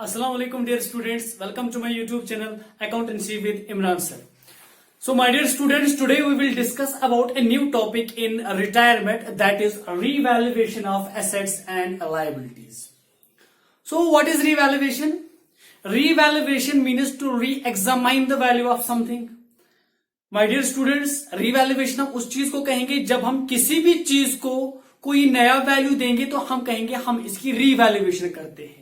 Assalamu alaikum dear students, welcome to my YouTube channel Accountancy with Imran sir. So my dear students, today we will discuss about a new topic in retirement, that is revaluation of assets and liabilities. So what is revaluation? Revaluation means to re-examine the value of something. My dear students, revaluation हम उस चीज को कहेंगे जब हम किसी भी चीज को कोई नया वैल्यू देंगे तो हम कहेंगे हम इसकी रीवैल्यूएशन करते हैं।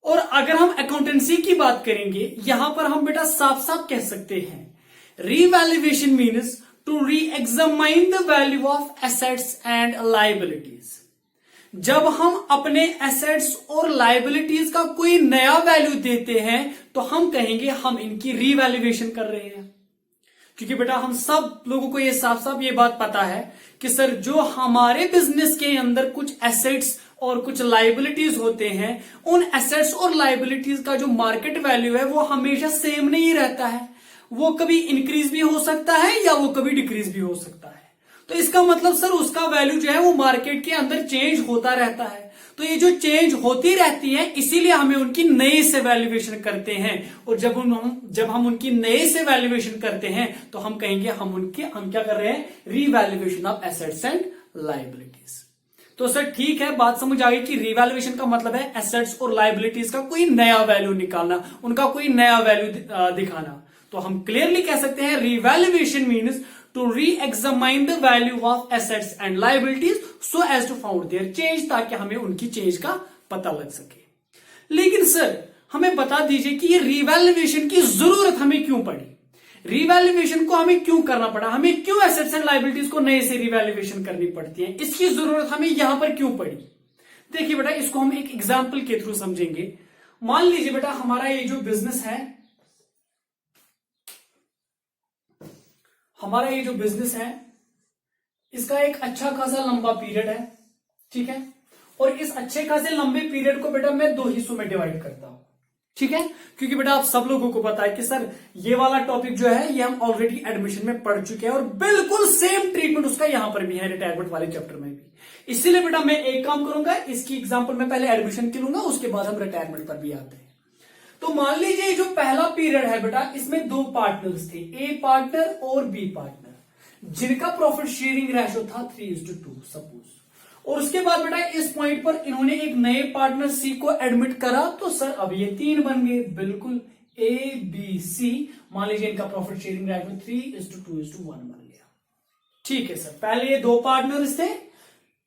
और अगर हम अकाउंटेंसी की बात करेंगे, यहां पर हम बेटा साफ साफ कह सकते हैं revaluation means to re examine the value of assets and liabilities. जब हम अपने एसेट्स और लायबिलिटीज का कोई नया वैल्यू देते हैं तो हम कहेंगे हम इनकी रीवैल्यूएशन कर रहे हैं। क्योंकि बेटा हम सब लोगों को ये साफ साफ ये बात पता है कि सर जो हमारे बिजनेस के अंदर कुछ एसेट्स और कुछ लायबिलिटीज होते हैं, उन एसेट्स और लायबिलिटीज का जो मार्केट वैल्यू है वो हमेशा सेम नहीं रहता है। वो कभी इंक्रीज भी हो सकता है या वो कभी डिक्रीज भी हो सकता है। तो इसका मतलब सर उसका वैल्यू जो है वो मार्केट के अंदर चेंज होता रहता है। तो ये जो चेंज होती रहती है इसीलिए हमें उनकी नए से वैल्यूएशन करते हैं। और जब हम उनकी नए से वैल्यूएशन करते हैं तो हम कहेंगे हम क्या कर रहे हैं, revaluation of assets and liabilities. तो सर ठीक है, बात समझ आ गई कि रीवैल्यूएशन का मतलब है एसेट्स और लायबिलिटीज का कोई नया वैल्यू निकालना, उनका कोई नया वैल्यू दिखाना। तो हम क्लियरली कह सकते हैं revaluation means to re-examine the value of assets and liabilities so as to found their change, ताकि हमें उनकी चेंज का पता लग सके। लेकिन सर हमें बता दीजिए कि ये रीवैल्यूएशन की जरूरत हमें क्यों पड़ी, रीवैल्यूएशन को हमें क्यों करना पड़ा, हमें क्यों एसेट्स एंड लायबिलिटीज को नए से रीवैल्यूएशन करनी पड़ती है, इसकी जरूरत हमें यहां पर क्यों पड़ी। देखिए बेटा, इसको हम एक एग्जाम्पल के थ्रू समझेंगे। मान लीजिए बेटा हमारा ये जो बिजनेस है, इसका एक अच्छा खासा लंबा पीरियड है, ठीक है। और इस अच्छे खासे लंबे पीरियड को बेटा मैं दो हिस्सों में डिवाइड करता हूं, ठीक है। क्योंकि बेटा आप सब लोगों को पता है कि सर ये वाला टॉपिक जो है ये हम ऑलरेडी एडमिशन में पढ़ चुके हैं और बिल्कुल सेम ट्रीटमेंट उसका यहां पर भी है, रिटायरमेंट वाले चैप्टर में भी। इसीलिए बेटा मैं एक काम करूंगा, इसकी एग्जाम्पल मैं पहले एडमिशन की लूंगा, उसके बाद हम रिटायरमेंट पर भी आते हैं। तो मान लीजिए जो पहला पीरियड है बेटा, इसमें दो पार्टनर्स थे, ए पार्टनर और बी पार्टनर, जिनका प्रॉफिट शेयरिंग रेशो था 3:2 सपोज। और उसके बाद बेटा इस पॉइंट पर इन्होंने एक नए पार्टनर सी को एडमिट करा, तो सर अब ये 3 बन गए, बिल्कुल ए बी सी। मान लीजिए इनका प्रॉफिट शेयरिंग रेशो 3:2:1 बन गया, ठीक है सर। पहले ये दो पार्टनर्स थे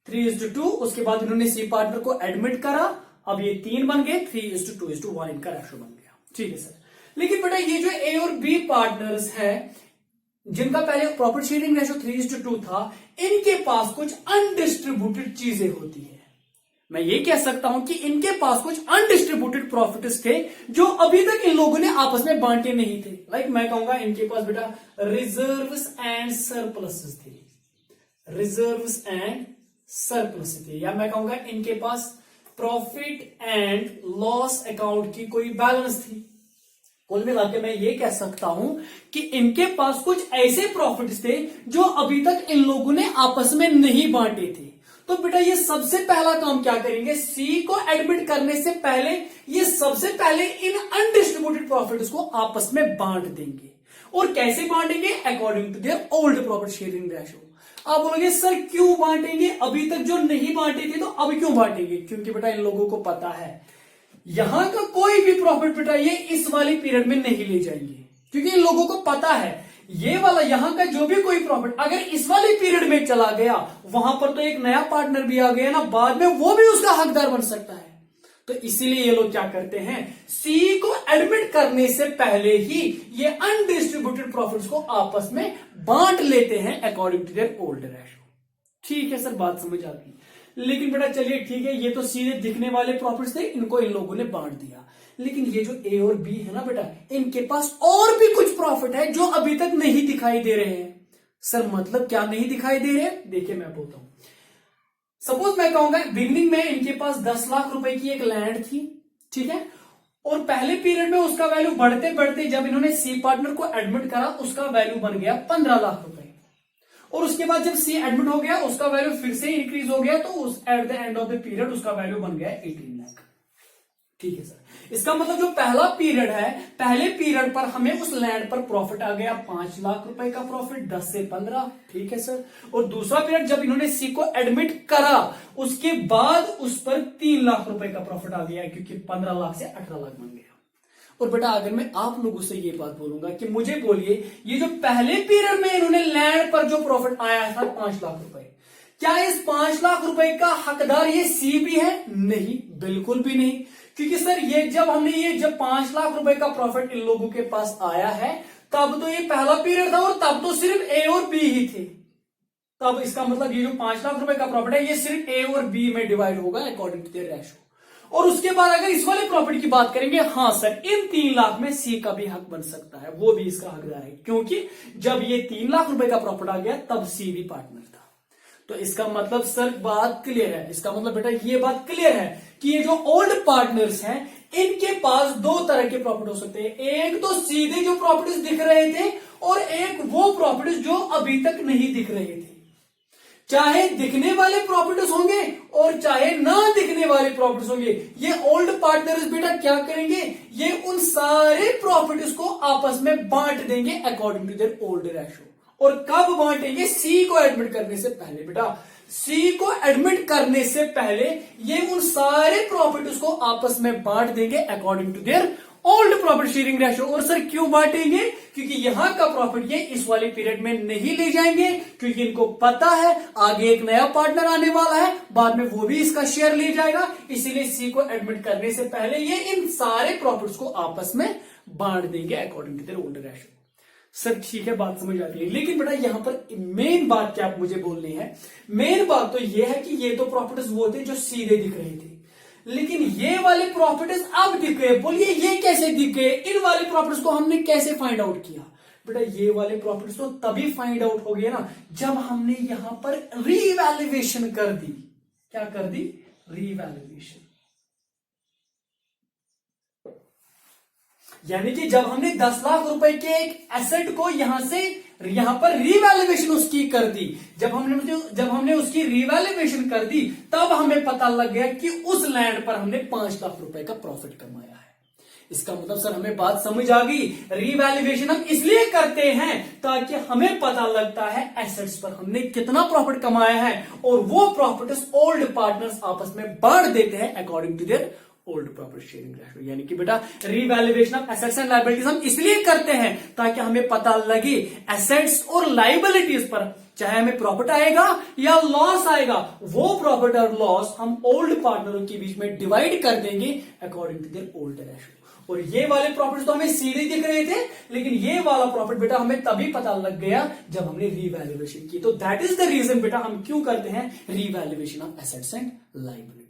3:2, उसके बाद इन्होंने सी पार्टनर को एडमिट करा, अब ये 3 बन गए, 3:2:1 इनका रेशो बन गया, ठीक है सर। लेकिन बेटा ये जो ए और बी पार्टनर्स है जिनका पहले प्रॉफिट शेयरिंग रेशो 3:2 था, इनके पास कुछ अनडिस्ट्रीब्यूटेड चीजें होती है। मैं ये कह सकता हूं कि इनके पास कुछ अनडिस्ट्रीब्यूटेड प्रॉफिट्स थे जो अभी तक इन लोगों ने आपस में बांटे नहीं थे। लाइक मैं कहूंगा इनके पास बेटा रिजर्व्स एंड सरप्लसेस थे, रिजर्व्स एंड सरप्लस थे, या मैं कहूंगा इनके पास प्रॉफिट एंड लॉस अकाउंट की कोई बैलेंस थी। कुल मिला के मैं ये कह सकता हूं कि इनके पास कुछ ऐसे प्रॉफिट्स थे जो अभी तक इन लोगों ने आपस में नहीं बांटे थे। तो बेटा ये सबसे पहला काम क्या करेंगे, सी को एडमिट करने से पहले ये सबसे पहले इन अनडिस्ट्रीब्यूटेड प्रॉफिट्स को आपस में बांट देंगे। और कैसे बांटेंगे, according to their old profit sharing ratio. आप बोलोगे सर क्यों बांटेंगे, अभी तक जो नहीं बांटे थे तो अब क्यों बांटेंगे। क्योंकि बेटा इन लोगों को पता है यहां का कोई भी प्रॉफिट बेटा ये इस वाली पीरियड में नहीं ले जाएंगे, क्योंकि इन लोगों को पता है ये वाला यहां का जो भी कोई प्रॉफिट अगर इस वाली पीरियड में चला गया, वहां पर तो एक नया पार्टनर भी आ गया ना, बाद में वो भी उसका हकदार बन सकता है। तो इसीलिए ये लोग क्या करते हैं, सी को एडमिट करने से पहले ही ये अनडिस्ट्रीब्यूटेड प्रॉफिट्स को आपस में बांट लेते हैं according to their old ratio. ठीक है सर, बात समझ आ गई। लेकिन बेटा चलिए ठीक है, ये तो सीधे दिखने वाले प्रॉफिट्स थे, इनको इन लोगों ने बांट दिया। लेकिन ये जो ए और बी है ना बेटा, इनके पास और भी कुछ प्रॉफिट है जो अभी तक नहीं दिखाई दे रहे हैं। सर मतलब क्या नहीं दिखाई दे रहे, देखिए मैं बोलता हूं। सपोज मैं कहूंगा बिगिनिंग में इनके पास 10 लाख रुपए की एक लैंड थी, ठीक है। और पहले पीरियड में उसका वैल्यू बढ़ते बढ़ते जब इन्होंने सी पार्टनर को एडमिट करा, उसका वैल्यू बन गया 15 लाख रुपए। और उसके बाद जब सी एडमिट हो गया, उसका वैल्यू फिर से इंक्रीज हो गया, तो at the end of the period उसका वैल्यू बन गया 18 लाख। ठीक है सर, इसका मतलब जो पहला पीरियड है, पहले पीरियड पर हमें उस लैंड पर प्रॉफिट आ गया 5 लाख रुपए का प्रॉफिट, 10 से 15, ठीक है सर। और दूसरा पीरियड जब इन्होंने सी को एडमिट करा उसके बाद उस पर 3 लाख रुपए का प्रॉफिट आ गया, क्योंकि 15 लाख से 18 लाख बन गया। और बेटा अगर मैं आप लोगों से ये बात बोलूंगा कि मुझे बोलिए, ये जो पहले पीरियड में इन्होंने लैंड पर जो प्रॉफिट आया था 5 लाख रुपए, क्या इस 5 लाख रुपए का हकदार ये सी भी है? नहीं, बिल्कुल भी नहीं, क्योंकि सर ये जब 5 लाख रुपए का प्रॉफिट इन लोगों के पास आया है तब तो ये पहला पीरियड था और तब तो सिर्फ ए और बी ही थे। तब इसका मतलब ये जो 5 लाख रुपए का प्रॉफिट है ये सिर्फ ए और बी में डिवाइड होगा अकॉर्डिंग टू देयर रेशो। और उसके बाद अगर इस वाले प्रॉफिट की बात करेंगे, हाँ सर इन 3 लाख में सी का भी हक बन सकता है, वो भी इसका हकदार है, क्योंकि जब ये 3 लाख रुपए का प्रॉफिट आ गया तब सी भी पार्टनर था। तो इसका मतलब सर बात क्लियर है, इसका मतलब बेटा ये बात क्लियर है कि ये जो ओल्ड पार्टनर्स हैं इनके पास 2 तरह के प्रॉफिट हो सकते हैं। एक तो सीधे जो प्रॉफिट्स दिख रहे थे और एक वो प्रॉफिट्स जो अभी तक नहीं दिख रहे थे। चाहे दिखने वाले प्रॉफिट्स होंगे और चाहे ना दिखने वाले प्रॉफिट्स होंगे, ये ओल्ड पार्टनर्स बेटा क्या करेंगे, ये उन सारे प्रॉफिट्स को आपस में बांट देंगे according to their old ratio. और कब बांटेंगे? सी को एडमिट करने से पहले। बेटा सी को एडमिट करने से पहले ये उन सारे प्रॉफिट्स को आपस में बांट देंगे according to their old profit sharing ratio. और सर क्यों बांटेंगे? क्योंकि यहां का प्रॉफिट ये इस वाले पीरियड में नहीं ले जाएंगे, क्योंकि इनको पता है आगे एक नया पार्टनर आने वाला है, बाद में वो भी इसका शेयर ले जाएगा, इसीलिए सी को एडमिट करने से पहले ये इन सारे प्रॉफिट्स को आपस में बांट देंगे according to their old ratio. Sir ठीक है, बात समझ आती है, लेकिन बेटा यहां पर मेन बात क्या आप मुझे बोलनी है, मेन बात तो यह है कि ये तो प्रॉफिट्स वो थे जो सीधे दिख रहे थे, लेकिन ये वाले प्रॉफिट्स अब दिख गए। बोलिए ये कैसे दिख गए? इन वाले प्रॉफिट्स को हमने कैसे फाइंड आउट किया? बेटा ये वाले प्रॉफिट्स तो तभी फाइंड आउट हो गए ना जब हमने यहां पर रीवैल्यूएशन कर दी। क्या कर दी? रीवैल्यूएशन। यानी कि जब हमने 10 लाख रुपए के एक एसेट को यहां पर रीवैल्यूएशन उसकी कर दी, जब हमने उसकी रीवैल्यूएशन कर दी तब हमें पता लग गया कि उस लैंड पर हमने 5 लाख रुपए का प्रॉफिट कमाया है। इसका मतलब सर हमें बात समझ आ गई, रीवैल्यूएशन हम इसलिए करते हैं ताकि हमें पता लगता है एसेट्स पर हमने कितना प्रॉफिट कमाया है, और वो प्रॉफिट ओल्ड पार्टनर्स आपस में बांट देते हैं according to their old profit sharing ratio. यानी कि बेटा revaluation of assets and liabilities हम इसलिए करते हैं ताकि हमें पता लगे एसेट्स और लायबिलिटीज पर चाहे हमें प्रॉफिट आएगा या लॉस आएगा, वो प्रॉफिट और लॉस हम ओल्ड पार्टनरों के बीच में डिवाइड कर देंगे according to their old ratio. और ये वाले प्रॉफिट तो हमें सीधे दिख रहे थे, लेकिन ये वाला प्रॉफिट बेटा हमें तभी पता लग गया जब हमने रीवैल्यूएशन की। तो दैट इज द रीजन बेटा हम क्यों करते हैं revaluation of assets and liabilities.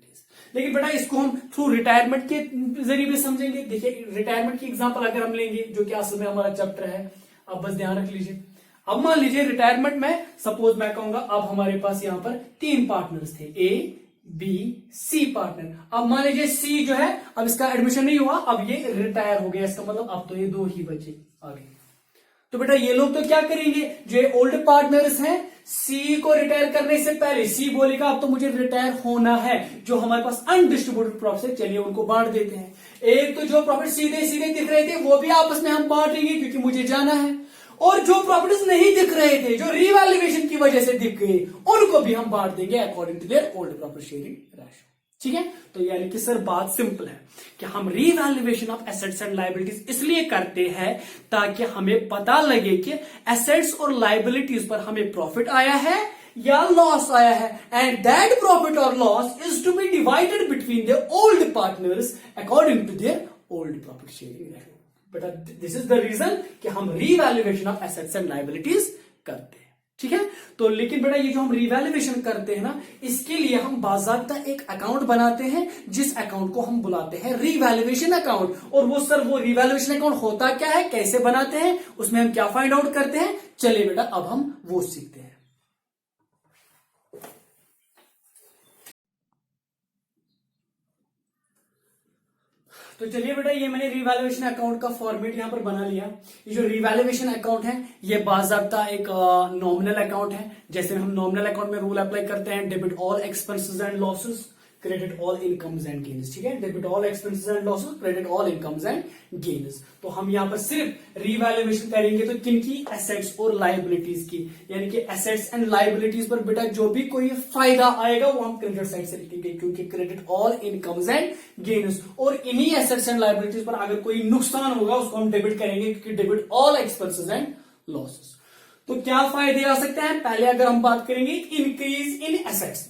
लेकिन बेटा इसको हम थ्रू रिटायरमेंट के जरिए भी समझेंगे। देखिए रिटायरमेंट की एग्जांपल अगर हम लेंगे, जो कि असल में हमारा चैप्टर है, अब बस ध्यान रख लीजिए। अब मान लीजिए रिटायरमेंट में सपोज मैं कहूंगा अब हमारे पास यहां पर 3 पार्टनर्स थे, ए बी सी पार्टनर। अब मान लीजिए सी जो है अब इसका एडमिशन नहीं हुआ, अब ये रिटायर हो गया, इसका मतलब अब तो ये 2 ही बचे आगे। तो बेटा ये लोग तो क्या करेंगे, जो ओल्ड पार्टनर्स हैं, सी को रिटायर करने से पहले सी बोलेगा अब तो मुझे रिटायर होना है, जो हमारे पास अनडिस्ट्रीब्यूटेड प्रॉफिट है, चलिए उनको बांट देते हैं। एक तो जो प्रॉफिट सीधे सीधे दिख रहे थे वो भी आपस में हम बांटेंगे क्योंकि मुझे जाना है, और जो प्रॉफिट्स नहीं दिख रहे थे जो रीवैल्यूएशन की वजह से दिख गए उनको भी हम बांट देंगे according to their old profit sharing ratio. ठीक है, तो यानी कि सर बात सिंपल है कि हम revaluation of assets and liabilities इसलिए करते हैं ताकि हमें पता लगे कि एसेट्स और लायबिलिटीज पर हमें प्रॉफिट आया है या लॉस आया है, एंड दैट प्रॉफिट और loss is to be divided between the old partners according to their old profit sharing ratio. बेटा दिस इज द रीजन कि हम revaluation of assets and liabilities करते हैं। ठीक है, तो लेकिन बेटा ये जो हम रीवैल्यूएशन करते हैं ना, इसके लिए हम बाकायदा एक अकाउंट बनाते हैं जिस अकाउंट को हम बुलाते हैं रीवैल्यूएशन अकाउंट। और वो रीवैल्यूएशन अकाउंट होता क्या है, कैसे बनाते हैं, उसमें हम क्या फाइंड आउट करते हैं, चलिए बेटा अब हम वो सीखते हैं। तो चलिए बेटा ये मैंने रीवैल्यूएशन अकाउंट का फॉर्मेट यहां पर बना लिया। ये जो रीवैल्यूएशन अकाउंट है ये बाकायदा एक नॉमिनल अकाउंट है। जैसे हम नॉमिनल अकाउंट में रूल अप्लाई करते हैं, debit all expenses and losses, credit all incomes and gains, ठीक है, debit all expenses and losses, credit all incomes and gains. तो हम यहाँ पर सिर्फ रिवैल्यूएशन करेंगे तो किनकी, एसेट्स और लाइबिलिटीज की, यानी कि एसेट्स एंड लाइबिलिटीज पर बेटा जो भी कोई फायदा आएगा वो हम क्रेडिट साइड से लिखेंगे, क्योंकि credit all incomes and gains, और इन्हीं एसेट्स एंड लाइबिलिटीज पर अगर कोई नुकसान होगा उसको हम डेबिट करेंगे, क्योंकि debit all expenses and losses. तो क्या फायदे आ सकते हैं, पहले अगर हम बात करेंगे इंक्रीज इन एसेट्स,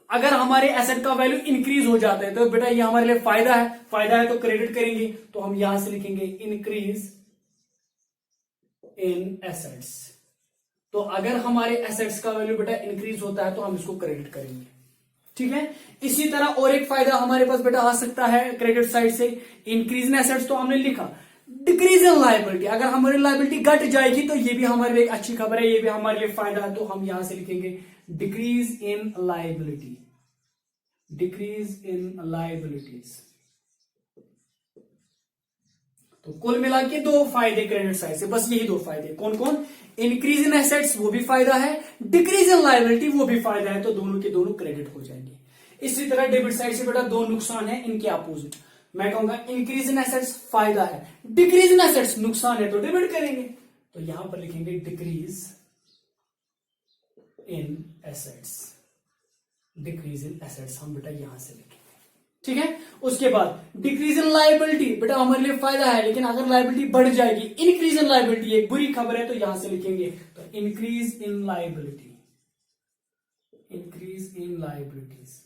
अगर हमारे एसेट का वैल्यू इंक्रीज हो जाता है तो बेटा ये हमारे लिए फायदा है तो क्रेडिट करेंगे, तो हम यहां से लिखेंगे इंक्रीज इन एसेट्स। तो अगर हमारे एसेट्स का वैल्यू बेटा इंक्रीज होता है तो हम इसको क्रेडिट करेंगे, ठीक है। इसी तरह और एक फायदा हमारे पास बेटा आ सकता है क्रेडिट साइड से, इंक्रीज इन एसेट्स तो हमने लिखा, डिक्रीज इन लायबिलिटी, अगर हमारी लायबिलिटी घट जाएगी तो ये भी हमारे लिए एक अच्छी खबर है, ये भी हमारे लिए फायदा है, तो हम यहां से लिखेंगे decrease in liability, decrease in liabilities. तो कुल मिला के दो फायदे क्रेडिट साइड से, बस यही दो फायदे, कौन कौन, इंक्रीज इन एसेट्स वो भी फायदा है, डिक्रीज इन लायबिलिटी वो भी फायदा है, तो दोनों के दोनों क्रेडिट हो जाएंगे। इसी तरह डेबिट साइड से बेटा दो नुकसान है, इनके अपोजिट, मैं कहूंगा इंक्रीज इन एसेट्स फायदा है, डिक्रीज इन एसेट्स नुकसान है, तो डेबिट करेंगे, तो यहां पर लिखेंगे decrease in assets, decrease in assets हम बेटा यहां से लिखेंगे, ठीक है। उसके बाद डिक्रीज इन लायबिलिटी, बेटा हमारे लिए फायदा है, लेकिन अगर लायबिलिटी बढ़ जाएगी, इंक्रीज इन लायबिलिटी एक बुरी खबर है, तो यहां से लिखेंगे तो increase in liability, increase in liabilities,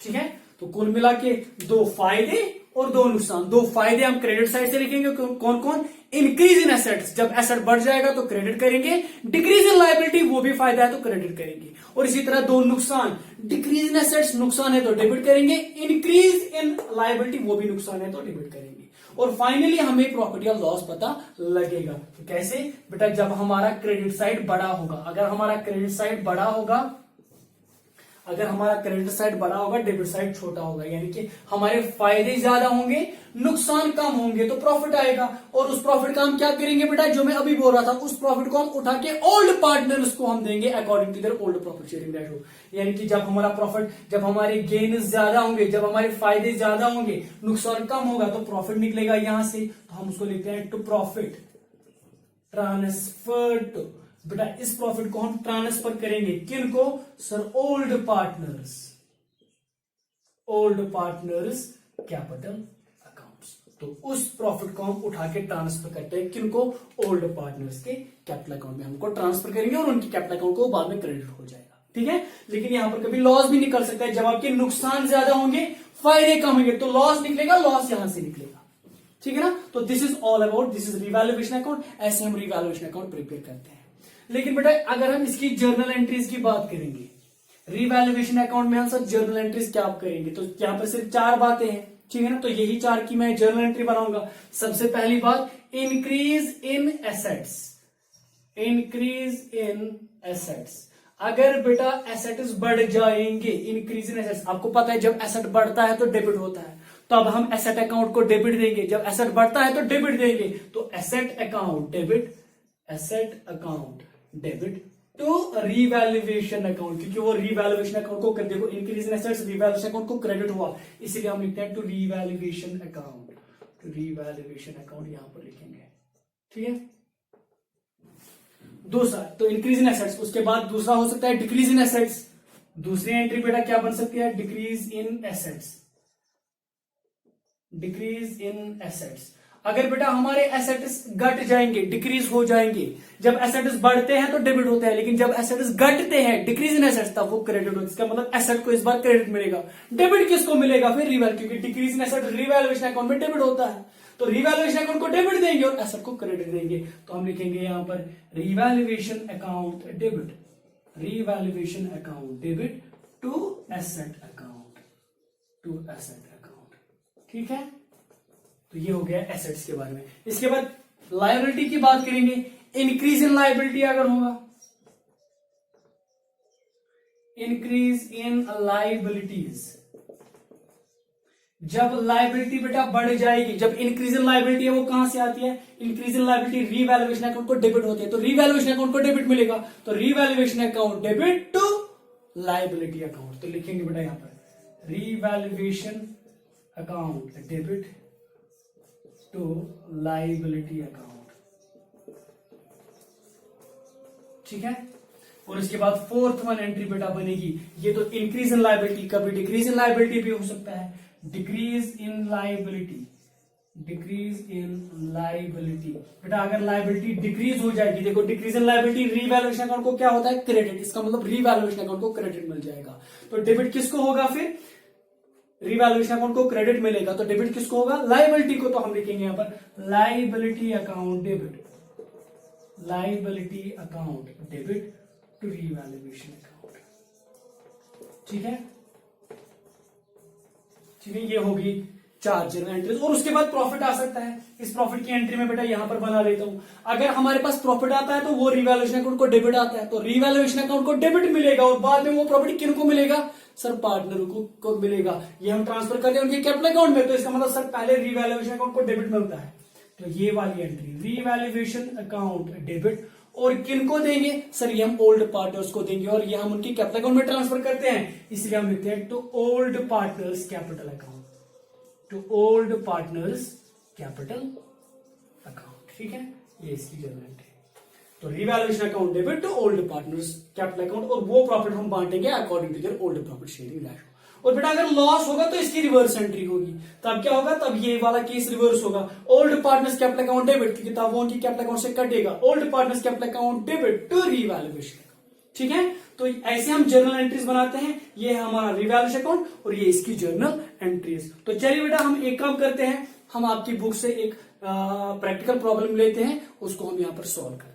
ठीक है। तो कुल मिला के दो फायदे और दो नुकसान, दो फायदे हम क्रेडिट साइड से लिखेंगे, कौन कौन, इंक्रीज इन एसेट्स, जब एसेट बढ़ जाएगा तो क्रेडिट करेंगे, डिक्रीज इन लायबिलिटी वो भी फायदा है तो क्रेडिट करेंगे, और इसी तरह दो नुकसान, डिक्रीज इन एसेट्स नुकसान है तो डेबिट करेंगे, इंक्रीज इन लायबिलिटी वो भी नुकसान है तो डेबिट करेंगे, और फाइनली हमें प्रॉफिट या लॉस पता लगेगा। तो कैसे बेटा, जब हमारा क्रेडिट साइड बड़ा होगा, अगर हमारा क्रेडिट साइड बड़ा होगा, अगर हमारा क्रेडिट साइड बड़ा होगा, डेबिट साइड छोटा होगा, यानी कि हमारे फायदे ज्यादा होंगे, नुकसान कम होंगे, तो प्रॉफिट आएगा, और उस प्रॉफिट का हम क्या करेंगे बेटा, जो मैं अभी बोल रहा था, उस प्रॉफिट को हम उठा के ओल्ड पार्टनर्स को हम देंगे according to their old profit sharing ratio, यानी कि जब हमारा प्रॉफिट, जब हमारे गेन ज्यादा होंगे, जब हमारे फायदे ज्यादा होंगे, नुकसान कम होगा, तो प्रॉफिट निकलेगा यहां से, तो हम उसको लिखते हैं टू प्रॉफिट ट्रांसफर टू, बेटा इस प्रॉफिट को हम ट्रांसफर करेंगे किनको, sir old partners, old partners capital accounts, तो उस प्रॉफिट को हम उठा के ट्रांसफर करते हैं किनको, ओल्ड पार्टनर्स के कैपिटल अकाउंट में हमको ट्रांसफर करेंगे, और उनके कैपिटल अकाउंट को बाद में क्रेडिट हो जाएगा, ठीक है। लेकिन यहां पर कभी लॉस भी निकल सकता है, जब आपके नुकसान ज्यादा होंगे, फायदे कम होंगे, तो लॉस निकलेगा, लॉस यहां से निकलेगा, ठीक है ना। तो this is all about, this is revaluation account, ऐसे हम रिवैल्यूएशन अकाउंट प्रिपेयर करते हैं। लेकिन बेटा अगर हम इसकी जर्नल एंट्रीज की बात करेंगे, रिवैल्यूएशन अकाउंट में हम सब जर्नल एंट्रीज क्या करेंगे, तो यहाँ पर सिर्फ चार बातें हैं, ठीक है ना, तो यही चार की मैं जर्नल एंट्री बनाऊंगा। सबसे पहली बात, increase in assets, increase in assets, अगर बेटा एसेट्स बढ़ जाएंगे, इंक्रीज इन एसेट्स, आपको पता है जब एसेट बढ़ता है तो डेबिट होता है, तो अब हम एसेट अकाउंट को डेबिट देंगे, जब एसेट बढ़ता है तो डेबिट देंगे, तो asset account debit, asset account debit to revaluation account, क्योंकि वो रिवैल्यूएशन अकाउंट को कर, देखो increase in assets revaluation account को क्रेडिट हुआ, इसलिए हम लिखते हैं to revaluation account, to revaluation account यहां पर लिखेंगे, ठीक है। दूसरा तो इंक्रीज इन एसेट्स, उसके बाद दूसरा हो सकता है डिक्रीज इन एसेट्स, दूसरी एंट्री बेटा क्या बन सकती है, decrease in assets, decrease in assets, अगर बेटा हमारे एसेट्स घट जाएंगे, डिक्रीज हो जाएंगे, जब एसेट्स बढ़ते हैं तो डेबिट होता है, लेकिन जब एसेट्स घटते हैं, डिक्रीज इन एसेट्स, तब वो क्रेडिट होता है, इसका मतलब एसेट को इस बार क्रेडिट मिलेगा, डेबिट किसको मिलेगा फिर, रिवैल्यू, क्योंकि decrease in asset revaluation account में डेबिट होता है, तो रिवैल्यूएशन अकाउंट को डेबिट देंगे और एसेट को क्रेडिट देंगे, तो हम लिखेंगे यहां पर revaluation account debit, revaluation account debit to asset account, to asset account, ठीक है। तो ये हो गया एसेट्स के बारे में। इसके बाद लायबिलिटी की बात करेंगे, इंक्रीज इन लायबिलिटी अगर होगा, इंक्रीज इन लायबिलिटीज, जब लायबिलिटी बेटा बढ़ जाएगी, जब इंक्रीज इन लायबिलिटी है वो कहां से आती है, increase in liability revaluation account को डेबिट होती है, तो रिवैल्यूएशन अकाउंट को डेबिट मिलेगा, तो revaluation account debit to liability account. तो लिखेंगे बेटा यहां पर revaluation account debit to liability account, ठीक है। और इसके बाद फोर्थ वन एंट्री बेटा बनेगी, ये तो इंक्रीज इन लाइबिलिटी, कभी डिक्रीज इन लाइबिलिटी भी हो सकता है, decrease in liability, decrease in liability. बेटा अगर लाइबिलिटी डिक्रीज हो जाएगी, देखो decrease in liability revaluation account को क्या होता है, क्रेडिट, इसका मतलब रीवैल्यूएशन अकाउंट को क्रेडिट मिल जाएगा। तो डेबिट किसको होगा, फिर रीवैल्यूएशन अकाउंट को क्रेडिट मिलेगा, तो डेबिट किसको होगा, लाइबिलिटी को। तो हम लिखेंगे यहां पर liability account debit, liability account debit to revaluation account, ठीक है। ठीक है, ये होगी 4 जनरल एंट्रीज। और उसके बाद प्रॉफिट आ सकता है, इस प्रॉफिट की एंट्री में बेटा यहां पर बना लेता हूं। अगर हमारे पास प्रॉफिट आता है तो वो रीवैल्यूएशन अकाउंट को डेबिट आता है, तो रीवैल्यूएशन अकाउंट को डेबिट मिलेगा और बाद में वो प्रॉफिट किनको मिलेगा, सर पार्टनर को मिलेगा। ये हम ट्रांसफर करते हैं उनके कैपिटल अकाउंट में, तो इसका मतलब सर पहले रीवैल्यूएशन अकाउंट को डेबिट मिलता है। तो ये वाली एंट्री रीवैल्यूएशन अकाउंट डेबिट, और किनको देंगे, सर ये हम ओल्ड पार्टनर्स को देंगे, और ये हम उनके कैपिटल अकाउंट में ट्रांसफर करते हैं, इसलिए हम लिखते हैं to old partners capital account, to old partners capital account, ठीक है। ये इसकी जनरल एंट्री। तो revaluation account debit to old partners capital account, और वो प्रॉफिट हम बांटेंगे according to their old profit sharing ratio. और बेटा अगर लॉस होगा तो इसकी रिवर्स एंट्री होगी, तब क्या होगा, तब ये वाला केस रिवर्स होगा, old partners capital account debit, क्योंकि तब वो उनकी कैपिटल अकाउंट से कटेगा, old partners capital account debit to revaluation, ठीक है। तो ऐसे हम जर्नल एंट्रीज बनाते हैं, ये है हमारा रीवैल्यूएशन अकाउंट और ये इसकी जर्नल एंट्रीज। तो चलिए बेटा हम एक काम करते हैं, हम आपकी बुक से एक प्रैक्टिकल प्रॉब्लम लेते हैं, उसको हम यहां पर सॉल्व करते हैं।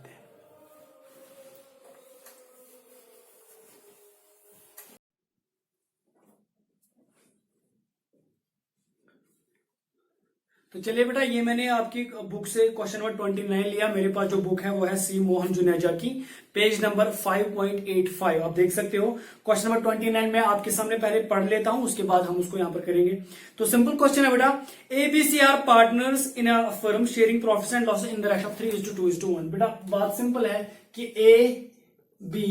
तो चलिए बेटा, ये मैंने आपकी बुक से क्वेश्चन नंबर 29 लिया। मेरे पास जो बुक है वो है सी मोहन जुनेजा की, पेज नंबर 5.85। आप देख सकते हो। क्वेश्चन नंबर 29 में आपके सामने पहले पढ़ लेता हूं, उसके बाद हम उसको यहां पर करेंगे। तो सिंपल क्वेश्चन है बेटा, ABC are partners in a firm sharing profits and losses in the ratio of 3:2:1। बेटा बात सिंपल है कि ए बी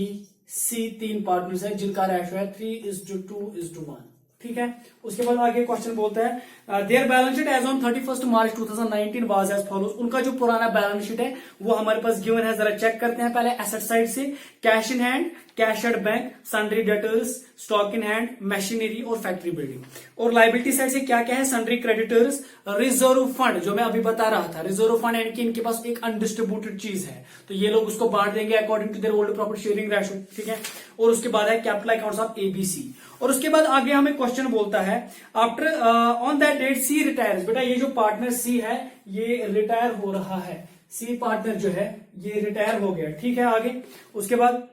सी 3 पार्टनर्स है जिनका रेशियो है 3:2:1, ठीक है। उसके बाद आगे क्वेश्चन बोलता है their balance sheet as on 31 March 2019 was as follows. उनका जो पुराना बैलेंस शीट है वो हमारे पास गिवन है, जरा चेक करते हैं पहले एसेट साइड से। Cash in hand, cash at bank, sundry debtors, stock in hand, machinery और फैक्ट्री बिल्डिंग। और लाइबिलिटी साइड से क्या क्या है, सन्ड्री क्रेडिटर्स, रिजर्व फंड, जो मैं अभी बता रहा था, रिजर्व फंड यानी कि इनके पास एक अनडिस्ट्रीब्यूटेड चीज है, तो ये लोग उसको बांट देंगे according to their old profit sharing ratio, ठीक है। और उसके बाद है कैपिटल अकाउंट्स ऑफ एबीसी। और उसके बाद आगे हमें क्वेश्चन बोलता है after on that date C retires. बेटा ये जो पार्टनर सी है ये रिटायर हो रहा है, सी पार्टनर जो है ये रिटायर हो गया, ठीक है। आगे उसके बाद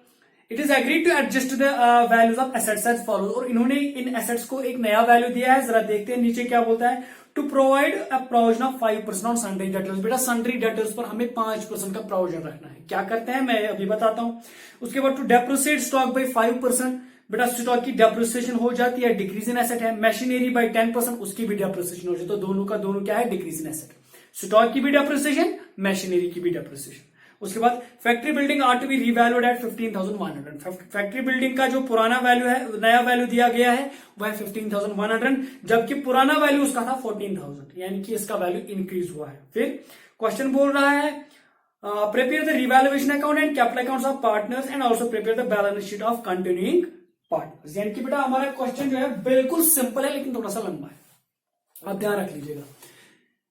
it is agreed to adjust the values of assets as follows. और इन्होंने इन एसेट्स को एक नया वैल्यू दिया है, जरा देखते हैं नीचे क्या बोलता है। To provide a provision of 5% on sundry debtors. बेटा सन्ड्री डेटर्स पर हमें 5% का प्रोविजन रखना है। क्या करते हैं मैं अभी बताता हूं। उसके बाद टू डेप्रिसिएट स्टॉक बाई 5%। बेटा स्टॉक की डेप्रिसिएशन हो जाती है, डिक्रीज इन एसेट है। मशीनरी बाई 10%, उसकी भी डेप्रिसिएशन हो जाती है। तो दोनों का दोनों क्या है, डिक्रीज इन एसेट। स्टॉक की भी डेप्रिसिएशन, मशीनरी की भी डेप्रिसिएशन। उसके बाद factory building are to be revalued at 15,100। Factory building का जो पुराना वैल्यू है, नया वैल्यू दिया गया है वह है 15,100, जबकि पुराना वैल्यू उसका था 14,000, यानी कि इसका वैल्यू इंक्रीज हुआ है। फिर क्वेश्चन बोल रहा है prepare the revaluation account and capital accounts of partners and also prepare the balance sheet of continuing partners. यानी कि बेटा हमारा क्वेश्चन जो है बिल्कुल सिंपल है लेकिन थोड़ा सा लंबा है, आप ध्यान रख लीजिएगा।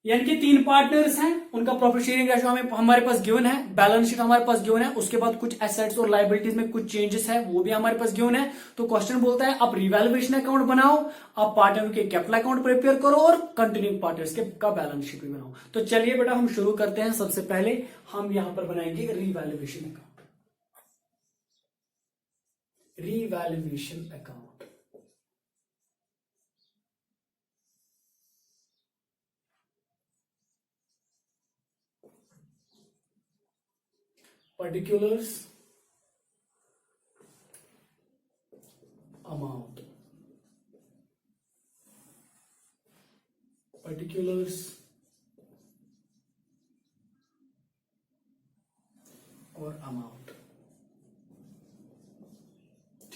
यानी कि 3 पार्टनर्स हैं, उनका प्रॉफिट शेयरिंग रेशियो हमारे पास गिवन है, बैलेंस शीट हमारे पास गिवन है, उसके बाद कुछ एसेट्स और लायबिलिटीज में कुछ चेंजेस है वो भी हमारे पास गिवन है। तो क्वेश्चन बोलता है आप रिवैल्यूएशन अकाउंट बनाओ, आप पार्टनर के कैपिटल अकाउंट प्रिपेयर करो और कंटिन्यूइंग पार्टनर्स के का बैलेंस शीट भी बनाओ। तो चलिए बेटा हम शुरू करते हैं। सबसे पहले हम यहां पर बनाएंगे revaluation account. Revaluation account particulars, amount, particulars और अमाउंट,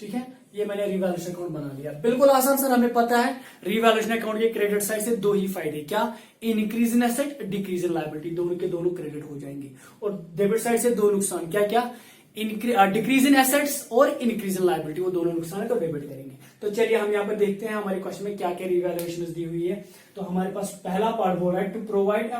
ठीक है, ये मैंने रिवैल्यूएशन अकाउंट बना लिया। बिल्कुल आसान सर, हमें पता है रिवैल्यूएशन अकाउंट के क्रेडिट साइड से दो ही फायदे, क्या, increase in asset, decrease in liability, दोनों के दोनों क्रेडिट हो जाएंगे। और डेबिट साइड से दो नुकसान, क्या क्या, डिक्रीज इन एसेट्स और इंक्रीज इन लायबिलिटी, वो दोनों नुकसान है तो डेबिट करेंगे। तो चलिए हम यहाँ पर देखते हैं हमारे क्वेश्चन में क्या क्या रिवैल्यूएशन दी हुई है। तो हमारे पास पहला पार्ट बोल रहा है to provide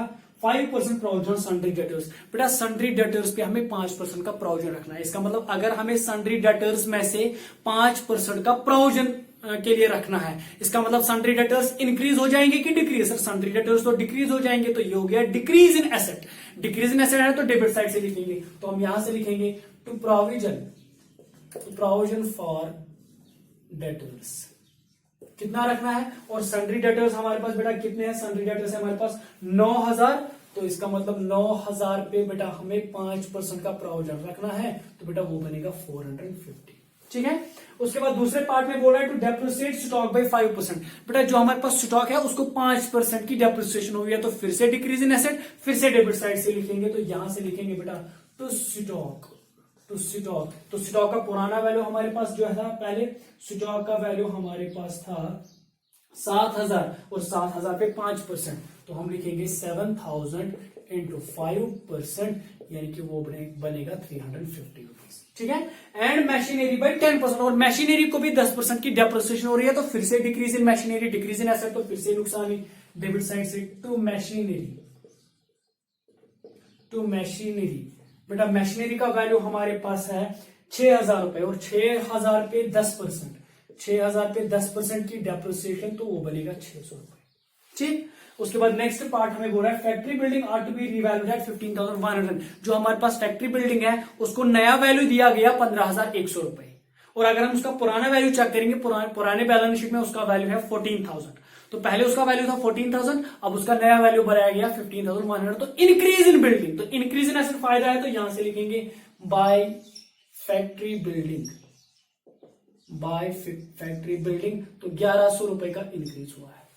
5% provision sundry debtors. बेटा सन्ड्री डेटर्स पे हमें 5% का प्रोविजन रखना है। इसका मतलब अगर हमें सन्ड्री डेटर्स में से 5% का प्रोविजन के लिए रखना है, इसका मतलब सन्ड्री डेटर्स इंक्रीज हो जाएंगे कि डिक्रीज। सर सन्ड्री डेटर्स तो डिक्रीज हो जाएंगे, तो ये हो गया decrease in asset. Decrease in asset है तो डेबिट साइड से लिखेंगे, तो हम यहां से लिखेंगे टू प्रोविजन फॉर डेटर्स कितना रखना है। और सन्ड्री डेटर्स हमारे पास बेटा कितने हैं, सन्ड्री डेटर्स हमारे पास 9000, तो इसका मतलब 9000 पे बेटा हमें 5% का प्रोविजन रखना है, तो बेटा वो बनेगा 450। ठीक है, उसके बाद दूसरे पार्ट में बोल रहा है टू डेप्रिसिएट स्टॉक बाय 5%। बेटा जो हमारे पास स्टॉक है उसको 5% की डेप्रिसिएशन हो गया, तो फिर से डिक्रीज इन एसेट, फिर से डेबिट साइड से लिखेंगे, तो यहां से लिखेंगे बेटा टू स्टॉक। तो स्टॉक का पुराना वैल्यू हमारे पास जो है पहले स्टॉक का वैल्यू हमारे पास था 7000 और 7000 पे 5%, तो हम लिखेंगे 7000 इंटू 5%, यानी कि वो बनेगा 350 रुपीज। ठीक है, एंड मशीनरी बाय 10%, और मशीनरी को भी 10% की डेप्रिसिएशन हो रही है, तो फिर से decrease in machinery, decrease in asset, तो फिर से नुकसान ही डेबिट साइड से टू मशीनरी। बेटा मशीनरी का वैल्यू हमारे पास है 6000 रुपए, और 6000 पे 10%, 6000 पे 10% की डेप्रिसिएशन, तो वो बनेगा 600 रुपए। ठीक, उसके बाद नेक्स्ट पार्ट हमें बोल रहा है factory building are to be revalued at 15,100। जो हमारे पास फैक्ट्री बिल्डिंग है उसको नया वैल्यू दिया गया 15,100 रुपए, और अगर हम उसका पुराना वैल्यू चेक करेंगे, पुराने बैलेंस शीट में उसका वैल्यू है 14,000। तो पहले उसका वैल्यू था 14,000, अब उसका नया वैल्यू बनाया गया 15,100, तो इंक्रीज इन बिल्डिंग, तो इंक्रीज इन एसेट फायदा है, तो यहां से लिखेंगे बाय फैक्ट्री बिल्डिंग, तो 1100 रुपए का इंक्रीज हुआ है।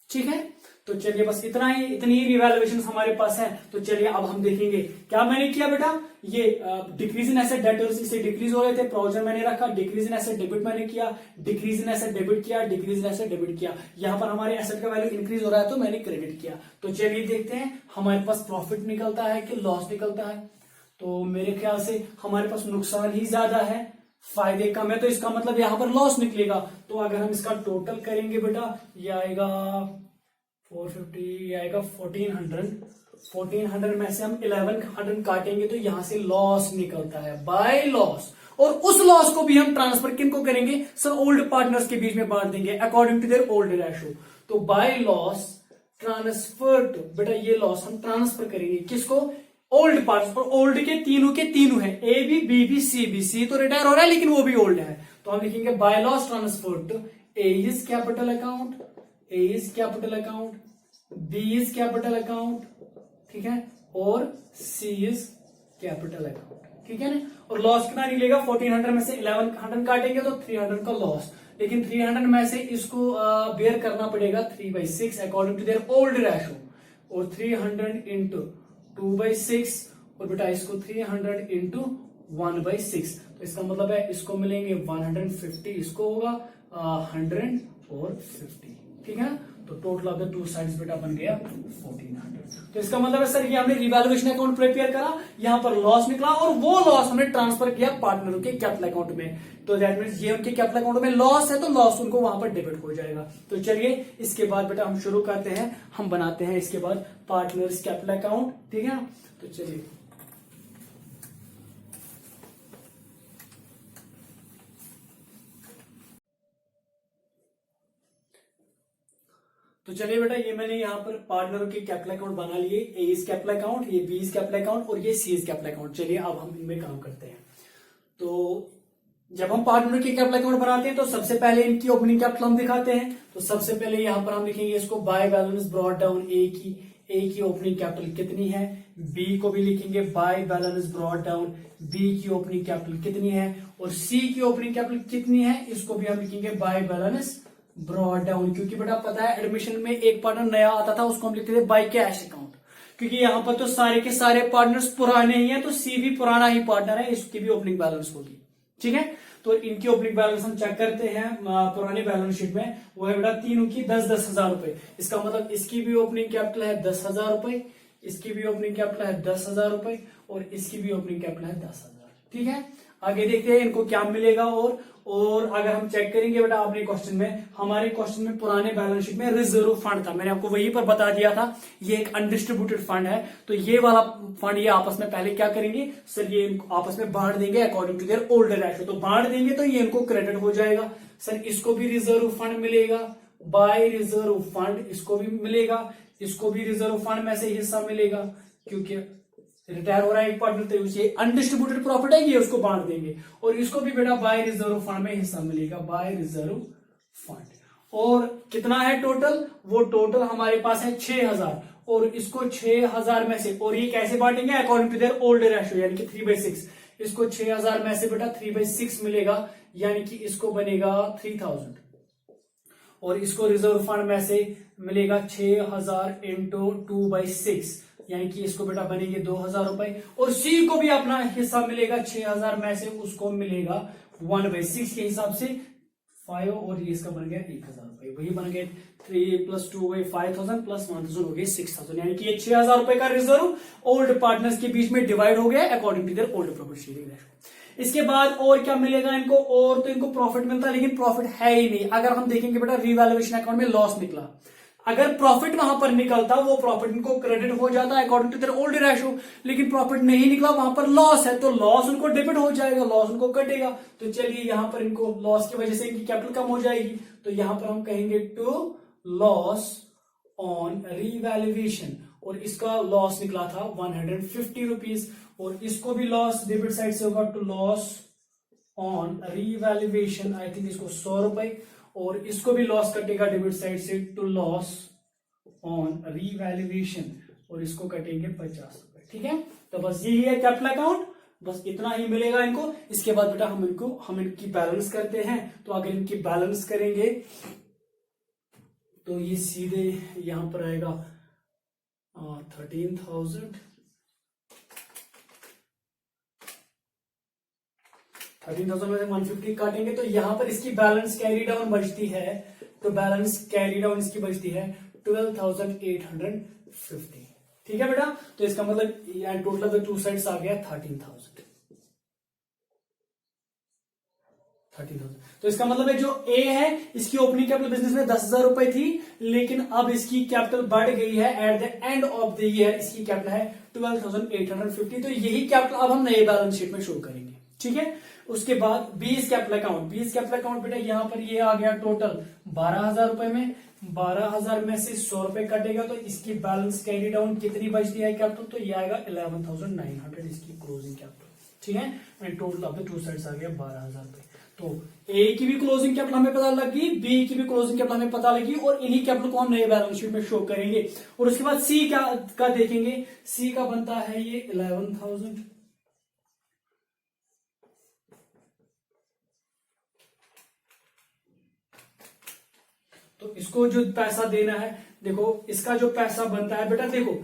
ठीक है, तो चलिए बस इतनी ही रिवैल्यूएशन हमारे पास है। तो चलिए अब हम देखेंगे क्या मैंने किया बेटा, ये डिक्रीज इन एसेट डेटर्स इससे डिक्रीज हो रहे थे, प्रोविजन मैंने रखा, डिक्रीज इन एसेट डेबिट मैंने किया, डिक्रीज इन एसेट डेबिट किया, डिक्रीज इन एसेट डेबिट किया। यहां पर हमारे एसेट का वैल्यू इंक्रीज हो रहा है तो मैंने क्रेडिट किया। तो चलिए देखते हैं हमारे पास प्रॉफिट निकलता है कि लॉस निकलता है। तो मेरे ख्याल से हमारे पास नुकसान ही ज्यादा है, फायदे कम है, तो इसका मतलब यहां पर लॉस निकलेगा। तो अगर हम इसका टोटल करेंगे बेटा, ये आएगा 450, ये आएगा 1400 में से हम 1100 काटेंगे, तो यहां से लॉस निकलता है, बाय लॉस। और उस लॉस को भी हम ट्रांसफर किनको करेंगे, सर ओल्ड पार्टनर्स के बीच में बांट देंगे according to their old ratio. तो बाय लॉस ट्रांसफर टू, बेटा ये लॉस हम ट्रांसफर करेंगे किसको, ओल्ड पार्टनर्स। और ओल्ड के तीनों है, A B, B B, C B. C तो रिटायर हो रहा है लेकिन वो भी ओल्ड है, तो हम लिखेंगे by loss transfer to A's capital account, B's capital account, ठीक है, और सी इज कैपिटल अकाउंट। ठीक है ना, और लॉस कितना निकलेगा, 1400 में से 1100 काटेंगे तो 300 का लॉस, लेकिन 300 में से इसको बेयर करना पड़ेगा 3/6 according to their old ratio, और 300 इंटू 2/6, और बेटा इसको 300 इंटू 1/6, तो इसका मतलब है इसको मिलेंगे 150, इसको होगा 100 और 50। ठीक है ना, तो total of the two sides बेटा बन गया 1400। तो इसका मतलब है सर ये हमने रिवैल्यूएशन अकाउंट प्रिपेयर करा, यहां पर लॉस निकला, और वो लॉस हमने ट्रांसफर किया पार्टनरों के कैपिटल अकाउंट में। तो दैट मींस ये उनके कैपिटल अकाउंट में लॉस है, तो लॉस उनको वहां पर डेबिट हो जाएगा। तो चलिए इसके बाद बेटा हम शुरू करते हैं, हम बनाते हैं इसके बाद पार्टनर्स कैपिटल अकाउंट। ठीक है ना, तो चलिए बेटा ये मैंने यहाँ पर पार्टनरों के कैपिटल अकाउंट बना लिए, ए इज कैपिटल अकाउंट, ये बी इज कैपिटल अकाउंट, और ये सी इज कैपिटल अकाउंट। चलिए अब हम इनमें काम करते हैं। तो जब हम पार्टनर के कैपिटल अकाउंट बनाते हैं तो सबसे पहले इनकी ओपनिंग कैपिटल हम दिखाते हैं। तो सबसे पहले यहाँ पर हम लिखेंगे इसको by balance brought down, A की ओपनिंग कैपिटल कितनी है, बी को भी लिखेंगे by balance brought down, B की ओपनिंग कैपिटल कितनी है, और सी की ओपनिंग कैपिटल कितनी है, इसको भी हम लिखेंगे बाय बैलेंस ब्रॉट डाउन। क्योंकि बेटा पता है एडमिशन में एक पार्टनर नया आता था, उसको हम लिखते थे बाय कैश अकाउंट, क्योंकि यहाँ पर तो सारे के सारे पार्टनर्स पुराने ही हैं, तो सी भी पुराना ही पार्टनर है, इसकी भी ओपनिंग बैलेंस होगी। ठीक है। तो इनकी ओपनिंग बैलेंस हम चेक करते हैं पुरानी बैलेंस शीट में, वो है बेटा तीनों की 10-10 हजार रुपए। इसका मतलब इसकी भी ओपनिंग कैपिटल है 10,000 रुपए, इसकी भी ओपनिंग कैपिटल है 10,000 रुपए और इसकी भी ओपनिंग कैपिटल है 10,000। ठीक है, आगे देखते हैं इनको क्या मिलेगा। और अगर हम चेक करेंगे बेटा अपने क्वेश्चन में, हमारे क्वेश्चन में पुराने बैलेंस शीट में रिजर्व फंड था, मैंने आपको वहीं पर बता दिया था ये एक अनडिस्ट्रीब्यूटेड फंड है। तो ये वाला फंड ये आपस में पहले क्या करेंगे सर, ये इनको आपस में बांट देंगे according to their older ratio. तो बांट देंगे तो ये इनको क्रेडिट हो जाएगा। सर इसको भी रिजर्व फंड मिलेगा बाय रिजर्व फंड, इसको भी मिलेगा, इसको भी रिजर्व फंड में से हिस्सा मिलेगा क्योंकि रिटायर हो रहा है एक पार्टनर, तो ये अनडिस्ट्रीब्यूटेड प्रॉफिट है, ये उसको बांट देंगे। और इसको भी बेटा बाय रिजर्व फंड में हिस्सा मिलेगा, बाय रिजर्व फंड। और कितना है टोटल, वो टोटल हमारे पास है 6,000 और इसको 6,000 में से, और ये कैसे बांटेंगे according to their old ratio यानी कि 3/6। इसको 6,000 में से बेटा 3/6 मिलेगा यानी कि इसको बनेगा 3,000 और इसको रिजर्व फंड में से मिलेगा 6,000 इंटू 2/6 यानी कि इसको बेटा बनेंगे 2,000 रुपए। और सी को भी अपना हिस्सा मिलेगा 6,000 में से, उसको मिलेगा 1/6 के हिसाब से 5 और ये इसका बन गया 1,000 रुपए। वही बन गए 3 + 2 = 5,000 + 1,000 हो गए 6,000 यानी कि ये 6,000 रुपए का रिजर्व ओल्ड पार्टनर्स के बीच में डिवाइड हो गया according to their old profit sharing ratio. इसके बाद और क्या मिलेगा इनको, और तो इनको प्रॉफिट मिलता है लेकिन प्रॉफिट है ही नहीं। अगर हम देखेंगे बेटा रीवैल्यूएशन अकाउंट में लॉस निकला, अगर प्रॉफिट वहां पर निकलता वो प्रॉफिट इनको क्रेडिट हो जाता है according to their old ratio, लेकिन प्रॉफिट नहीं निकला, वहां पर लॉस है तो लॉस उनको डेबिट हो जाएगा, लॉस उनको कटेगा। तो चलिए यहां पर इनको लॉस की वजह से इनकी कैपिटल कम हो जाएगी, तो यहां पर हम कहेंगे टू लॉस ऑन रीवैल्यूएशन और इसका लॉस निकला था 150 रुपीज और इसको भी लॉस डेबिट साइड से होगा to loss on revaluation, I think इसको 100 रुपए और इसको भी लॉस कटेगा डेबिट साइड से टू लॉस ऑन रीवैल्यूएशन और इसको कटेंगे 50 रुपए। ठीक है, तो बस यही है कैपिटल अकाउंट, बस इतना ही मिलेगा इनको। इसके बाद बेटा हम इनकी बैलेंस करते हैं। तो अगर इनकी बैलेंस करेंगे तो ये सीधे यहां पर आएगा 13,000 में से 150 काटेंगे तो यहां पर इसकी बैलेंस कैरी डाउन बचती है, तो बैलेंस कैरी डाउन इसकी बचती है 12,850। ठीक है बेटा, तो इसका मतलब total of the two sides आ गया 13,000। तो इसका मतलब है जो ए है इसकी ओपनिंग कैपिटल बिजनेस में 10,000 रुपए थी, लेकिन अब इसकी कैपिटल बढ़ गई है at the end of the year, इसकी कैपिटल है 12,850। तो यही कैपिटल अब हम नए बैलेंस शीट में शो करेंगे। ठीक है, उसके बाद 20 कैपिटल अकाउंट बेटा यहाँ पर ये आ गया टोटल 12,000 रुपए में, 12,000 में से 100 रुपए कटेगा तो इसकी बैलेंस कैरी डाउन कितनी बचती है कैपिटल, तो ये आएगा 11,900 इसकी क्लोजिंग कैपिटल। ठीक है, and total of the two sides आ गया 12,000 रुपए। तो ए की भी क्लोजिंग कैपिटल हमें पता लगी, बी की भी क्लोजिंग कैपिटल हमें पता लगी और इन्हीं कैपिटल को हम नए बैलेंस शीट में शो करेंगे। और उसके बाद सी का देखेंगे, सी का बनता है ये 11,000। तो इसको जो पैसा देना है, देखो इसका जो पैसा बनता है बेटा, देखो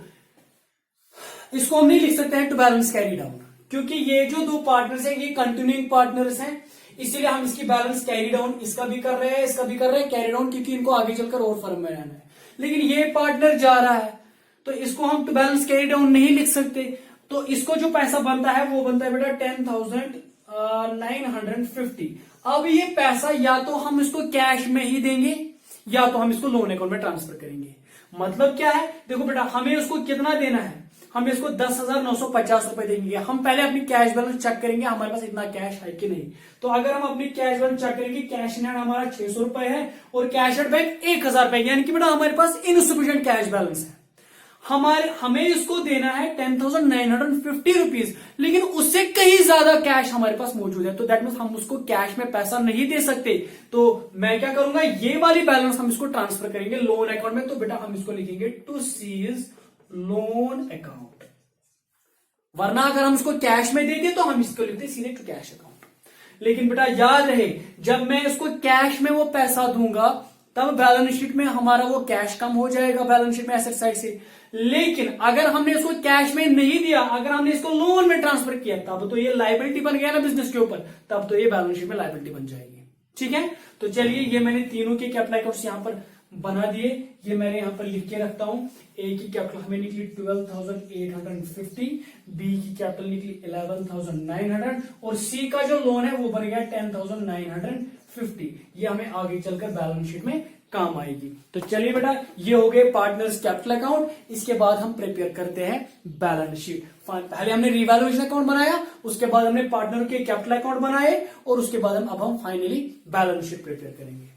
इसको हम नहीं लिख सकते हैं टू बैलेंस कैरी डाउन, क्योंकि ये जो दो पार्टनर्स हैं ये कंटिन्यूइंग पार्टनर्स हैं, इसीलिए हम इसकी बैलेंस कैरी डाउन इसका भी कर रहे हैं, इसका भी कर रहे हैं कैरी डाउन, क्योंकि इनको आगे चलकर और फर्म में रहना है। लेकिन ये पार्टनर जा रहा है तो इसको हम टू बैलेंस कैरी डाउन नहीं लिख सकते, तो इसको जो पैसा बनता है वो बनता है बेटा 10,950। अब ये पैसा या तो हम इसको कैश में ही देंगे या तो हम इसको लोन अकाउंट में ट्रांसफर करेंगे। मतलब क्या है, देखो बेटा हमें उसको कितना देना है, हम इसको 10,950 रुपए देंगे। हम पहले अपनी कैश बैलेंस चेक करेंगे हमारे पास इतना कैश है कि नहीं। तो अगर हम अपनी कैश बैलेंस चेक करेंगे, कैश इन हैंड हमारा 600 रुपए है और कैश एट बैंक 1,000 रुपए, यानी कि बेटा हमारे पास इनसफिशिएंट कैश बैलेंस है। हमें इसको देना है 10,950 रुपीज, लेकिन उससे कहीं ज्यादा कैश हमारे पास मौजूद है, तो दैट मीन्स हम उसको कैश में पैसा नहीं दे सकते। तो मैं क्या करूंगा, ये वाली बैलेंस हम इसको ट्रांसफर करेंगे लोन अकाउंट में। तो बेटा हम इसको लिखेंगे टू सीज लोन अकाउंट, वरना अगर हम इसको कैश में देते तो हम इसको लिखते सीधे टू कैश अकाउंट। लेकिन बेटा याद रहे, जब मैं इसको कैश में वो पैसा दूंगा तब बैलेंस शीट में हमारा वो कैश कम हो जाएगा बैलेंस शीट में एसेट साइड से। लेकिन अगर हमने इसको कैश में नहीं दिया, अगर हमने इसको लोन में ट्रांसफर किया, तब तो ये लायबिलिटी बन गया ना बिजनेस के ऊपर, तब तो ये बैलेंस शीट में लायबिलिटी बन जाएगी। ठीक है, तो चलिए ये मैंने तीनों के कैपिटल अकाउंट्स यहां पर बना दिए, ये मैंने यहां पर लिख के रखता हूं। ए की कैपिटल हमें निकली 12,850, बी की कैपिटल निकली 11,900 और सी का जो लोन है वो बन गया 10,950। ये हमें आगे चलकर बैलेंस शीट में काम आएगी। तो चलिए बेटा, ये हो गए पार्टनर्स कैपिटल अकाउंट। इसके बाद हम प्रिपेयर करते हैं बैलेंस शीट। पहले हमने रिवैल्यूएशन अकाउंट बनाया, उसके बाद हमने पार्टनर के कैपिटल अकाउंट बनाए और उसके बाद हम फाइनली बैलेंस शीट प्रिपेयर करेंगे।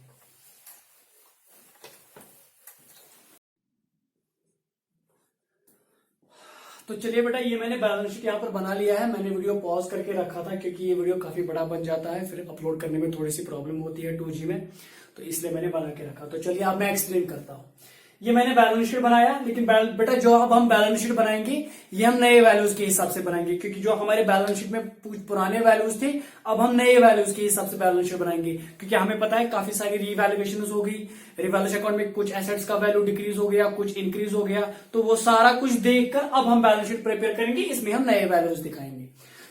तो चलिए बेटा, ये मैंने बैलेंस शीट यहाँ पर बना लिया है। मैंने वीडियो पॉज करके रखा था क्योंकि ये वीडियो काफी बड़ा बन जाता है, फिर अपलोड करने में थोड़ी सी प्रॉब्लम होती है 2G में, तो इसलिए मैंने बना के रखा। तो चलिए अब मैं एक्सप्लेन करता हूँ। ये मैंने बैलेंस शीट बनाया, लेकिन बेटा जो अब हम बैलेंस शीट बनाएंगे ये हम नए वैल्यूज के हिसाब से बनाएंगे, क्योंकि जो हमारे बैलेंस शीट में पुराने वैल्यूज थे, अब हम नए वैल्यूज के हिसाब से बैलेंस शीट बनाएंगे। क्योंकि हमें पता है काफी सारी रीवैल्यूएशन हो गई, रिवैल्यूएशन अकाउंट में कुछ एसेट्स का वैल्यू डिक्रीज हो गया, कुछ इंक्रीज हो गया, तो वो सारा कुछ देखकर अब हम बैलेंस शीट प्रिपेयर करेंगे, इसमें हम नए वैल्यूज दिखाएंगे।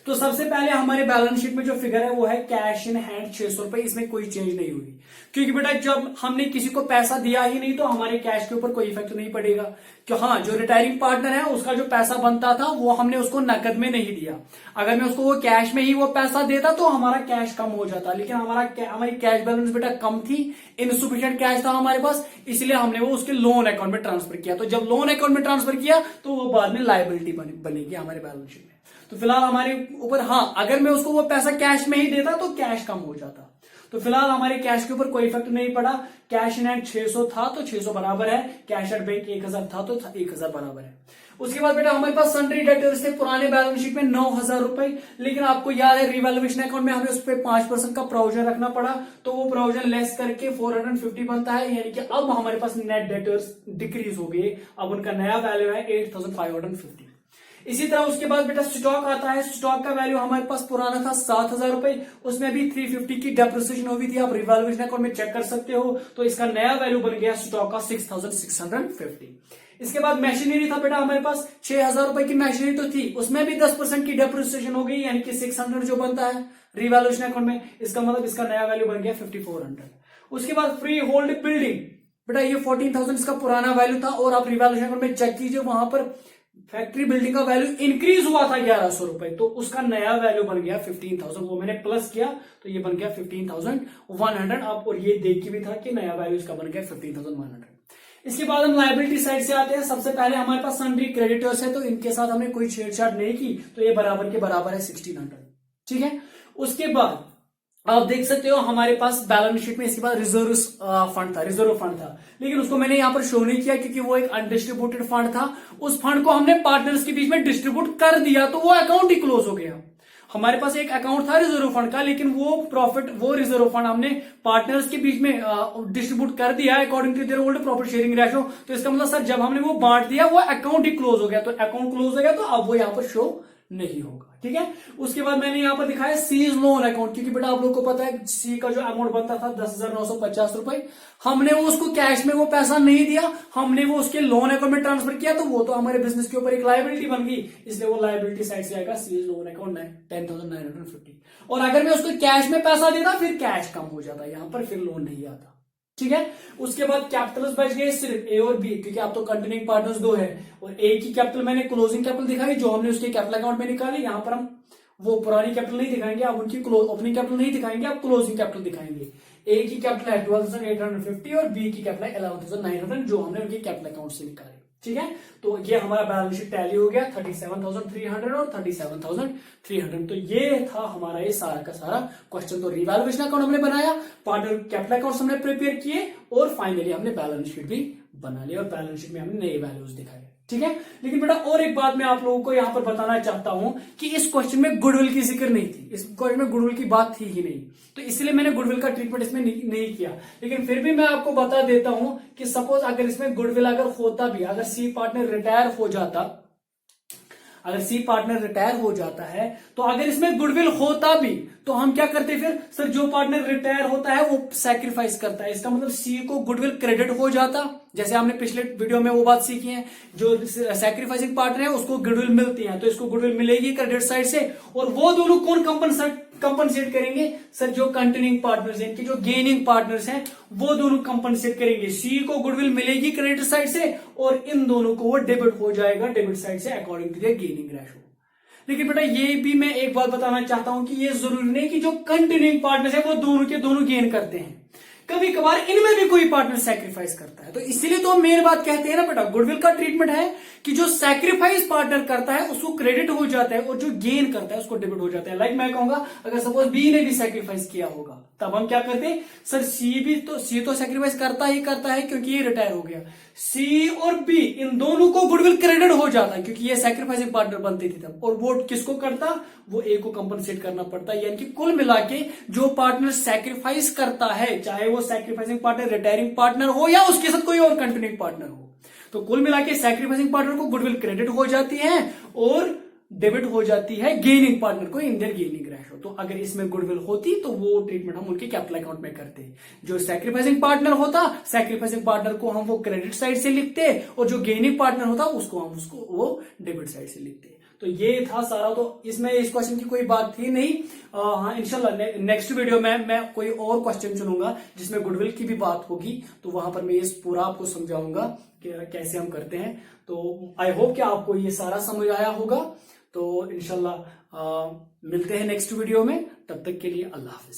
तो सबसे पहले हमारे बैलेंस शीट में जो फिगर है वो है कैश इन हैंड 600 रुपए, इसमें कोई चेंज नहीं हुई। क्योंकि बेटा जब हमने किसी को पैसा दिया ही नहीं तो हमारे कैश के ऊपर कोई इफेक्ट नहीं पड़ेगा। कि हाँ, जो रिटायरिंग पार्टनर है उसका जो पैसा बनता था वो हमने उसको नकद में नहीं दिया। अगर मैं उसको वो कैश में ही वो पैसा देता तो हमारा कैश कम हो जाता, लेकिन हमारी कैश बैलेंस बेटा कम थी, इनसुफिशिएंट कैश था हमारे पास, इसलिए हमने वो उसके लोन अकाउंट में ट्रांसफर किया। तो जब लोन अकाउंट में ट्रांसफर किया तो वो बाद में लायबिलिटी बनेगी हमारे बैलेंस शीट में। तो फिलहाल हमारे ऊपर, हाँ, अगर मैं उसको वो पैसा कैश में ही देता तो कैश कम हो जाता। तो फिलहाल हमारे कैश के ऊपर कोई इफेक्ट नहीं पड़ा। कैश इन हैंड 600 था तो 600 बराबर है, कैश एट बैंक 1000 था तो 1000 बराबर है। उसके बाद बेटा हमारे पास सन्ड्री डेटर्स थे पुराने बैलेंस शीट में 9000 रुपए, लेकिन आपको याद है रिवैल्यूएशन अकाउंट में हमें उस पर 5% का प्रोविजन रखना पड़ा, तो वो प्रोविजन लेस करके 450 बनता है, यानी कि अब हमारे पास नेट डेटर्स डिक्रीज हो गए। अब उनका नया वैल्यू है 8550। इसी तरह उसके बाद बेटा स्टॉक आता है। स्टॉक का वैल्यू हमारे पास पुराना था 7000 रुपए, उसमें भी 350 की डेप्रिसिएशन हुई थी। आप रिवैल्यूएशन अकाउंट में चेक कर सकते हो, तो इसका नया वैल्यू बन गया स्टॉक का 6650। इसके बाद मशीनरी था बेटा हमारे पास 6000 रुपए की मशीनरी तो थी, उसमें भी 10% की डेप्रिसिएशन हो गई, यानी कि 600 जो बनता है रिवैल्यूएशन अकाउंट में, इसका मतलब इसका नया वैल्यू बन गया 5400। उसके बाद फ्री होल्ड बिल्डिंग बेटा ये 14000 इसका पुराना वैल्यू था, और आप रिवैल्यूएशन अकाउंट में चेक कीजिए, वहां पर फैक्ट्री बिल्डिंग का वैल्यू इंक्रीज हुआ था 1100 रुपए, तो उसका नया वैल्यू बन गया 15000। वो मैंने प्लस किया तो ये बन गया 15100। आप और ये देख के भी था कि नया वैल्यू इसका बन गया 15100। इसके बाद हम लायबिलिटी साइड से आते हैं। सबसे पहले हमारे पास सन्ड्री क्रेडिटर्स है, तो इनके साथ हमने कोई छेड़छाड़ नहीं की, तो ये बराबर के बराबर है 1600। ठीक है, उसके बाद आप देख सकते हो हमारे पास बैलेंस शीट में इसके बाद रिजर्व फंड था, लेकिन उसको मैंने यहां पर शो नहीं किया क्योंकि वो एक अनडिस्ट्रीब्यूटेड फंड था। उस फंड को हमने पार्टनर्स के बीच में डिस्ट्रीब्यूट कर दिया, तो वो अकाउंट ही क्लोज हो गया। हमारे पास एक अकाउंट था रिजर्व फंड का, लेकिन वो रिजर्व फंड हमने पार्टनर्स के बीच में डिस्ट्रीब्यूट कर दिया according to their old profit sharing ratio. तो इसका मतलब सर जब हमने वो बांट दिया वो अकाउंट ही क्लोज हो गया, तो अकाउंट क्लोज हो गया तो अब वो यहां पर शो नहीं होगा। ठीक है, उसके बाद मैंने यहां पर दिखाया सीज लोन अकाउंट, क्योंकि बेटा आप लोगों को पता है सी का जो अमाउंट बनता था 10,950 रुपए, हमने वो उसको कैश में वो पैसा नहीं दिया, हमने वो उसके लोन अकाउंट में ट्रांसफर किया, तो वो तो हमारे बिजनेस के ऊपर एक लायबिलिटी बन गई, इसलिए वो लायबिलिटी साइड से आएगा सीज लोन अकाउंट 10,950। और अगर मैं उसको कैश में पैसा देता फिर कैश कम हो जाता, यहां पर फिर लोन नहीं आता। ठीक है, उसके बाद कैपिटल्स बच गए सिर्फ ए और बी, क्योंकि आप तो कंटिन्यूइंग पार्टनर्स दो है, और ए की कैपिटल मैंने क्लोजिंग कैपिटल दिखाई जो हमने उसके कैपिटल अकाउंट में निकाली। यहां पर हम वो पुरानी कैपिटल नहीं दिखाएंगे, आप उनकी ओपनिंग कैपिटल नहीं दिखाएंगे, आप क्लोजिंग कैपिटल दिखाएंगे। ए की कैपिटल है 12,850 और बी की कैपिटल है 11,900 जो हमने उनके कैपिटल अकाउंट से निकाले। ठीक है, तो ये हमारा बैलेंस शीट टैली हो गया 37,300 और 37,300। तो ये था हमारा ये सारा का सारा क्वेश्चन। तो रिवैल्यूएशन अकाउंट हमने बनाया, पार्टनर कैपिटल अकाउंट हमने प्रिपेयर किए, और फाइनली हमने बैलेंस शीट भी बना ली, और बैलेंस शीट में हमने नए वैल्यूज दिखाए। ठीक है, लेकिन बेटा और एक बात मैं आप लोगों को यहां पर बताना चाहता हूं कि इस क्वेश्चन में गुडविल की जिक्र नहीं थी, इस क्वेश्चन में गुडविल की बात थी ही नहीं, तो इसलिए मैंने गुडविल का ट्रीटमेंट इसमें नहीं किया। लेकिन फिर भी मैं आपको बता देता हूं कि सपोज अगर इसमें गुडविल अगर होता भी, अगर सी पार्टनर रिटायर हो जाता, अगर सी पार्टनर रिटायर हो जाता है तो अगर इसमें गुडविल होता भी तो हम क्या करते फिर सर, जो पार्टनर रिटायर होता है वो सैक्रिफाइस करता है, इसका मतलब सी को गुडविल क्रेडिट हो जाता, जैसे हमने पिछले वीडियो में वो बात सीखी है, जो सैक्रिफाइसिंग पार्टनर है उसको गुडविल मिलती है तो इसको गुडविल मिलेगी क्रेडिट साइड से, और वो दोनों कौन कंपनसेट करेंगे सर, जो कंटिन्यूइंग पार्टनर्स हैं, इनके जो गेनिंग पार्टनर्स हैं वो दोनों कंपनसेट करेंगे, सी को गुडविल मिलेगी क्रेडिट साइड से और इन दोनों को वो डेबिट हो जाएगा डेबिट साइड से according to their gaining ratio. लेकिन बेटा ये भी मैं एक बात बताना चाहता हूं कि ये जरूरी नहीं कि जो कंटिन्यूइंग पार्टनर्स है वो दोनों के दोनों गेन करते हैं, कभी कभार इनमें भी कोई पार्टनर सैक्रिफाइस करता है, तो इसीलिए तो हम मेन बात कहते हैं ना बेटा, गुडविल का ट्रीटमेंट है कि जो सैक्रिफाइस पार्टनर करता है उसको क्रेडिट हो जाता है और जो गेन करता है उसको डेबिट हो जाता है। लाइक मैं कहूंगा अगर सपोज बी ने भी सैक्रिफाइस किया होगा तब हम क्या करते हैं सर, सी तो सैक्रिफाइस करता है क्योंकि ये रिटायर हो गया, सी और बी इन दोनों को गुडविल क्रेडिट हो जाता है क्योंकि ये सैक्रिफाइसिंग पार्टनर बनती थी तब, और वो किसको करता, वो ए को कंपनसेट करना पड़ता है, यानी कि कुल मिला के जो पार्टनर सैक्रिफाइस करता है, चाहे वो सैक्रिफाइसिंग पार्टनर रिटायरिंग पार्टनर हो या उसके साथ कोई और कंटिन्यूइंग पार्टनर हो, तो कुल मिला के सैक्रिफाइसिंग पार्टनर को गुडविल क्रेडिट हो जाती है और डेबिट हो जाती है गेनिंग पार्टनर को इन देयर गेनिंग रेशो। तो अगर इसमें गुडविल होती तो वो ट्रीटमेंट हम उनके कैपिटल अकाउंट में करते, जो सैक्रिफाइसिंग पार्टनर होता सैक्रिफाइसिंग पार्टनर को हम वो क्रेडिट साइड से लिखते और जो गेनिंग पार्टनर होता उसको हम वो डेबिट साइड से लिखते। तो ये था सारा, तो इसमें इस क्वेश्चन की कोई बात थी नहीं। हाँ इंशाल्लाह नेक्स्ट वीडियो में मैं कोई और क्वेश्चन चुनूंगा जिसमें गुडविल की भी बात होगी, तो वहां पर मैं ये पूरा आपको समझाऊंगा कि कैसे हम करते हैं। तो आई होप कि आपको ये सारा समझ आया होगा। तो इंशाल्लाह मिलते हैं नेक्स्ट वीडियो में, तब तक के लिए अल्लाह हाफिज।